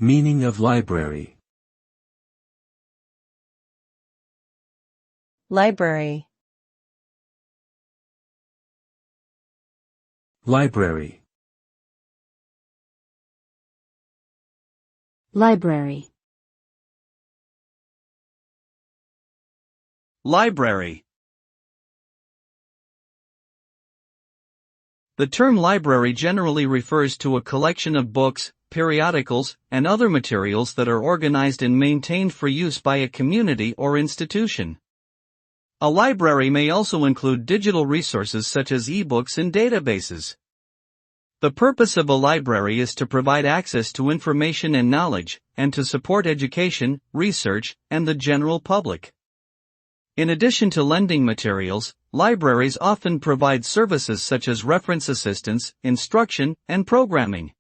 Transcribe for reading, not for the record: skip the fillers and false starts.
Meaning of library. Library. Library. Library. Library. The term library generally refers to a collection of books, periodicals, and other materials that are organized and maintained for use by a community or institution. A library may also include digital resources such as e-books and databases. The purpose of a library is to provide access to information and knowledge, and to support education, research, and the general public. In addition to lending materials, libraries often provide services such as reference assistance, instruction, and programming.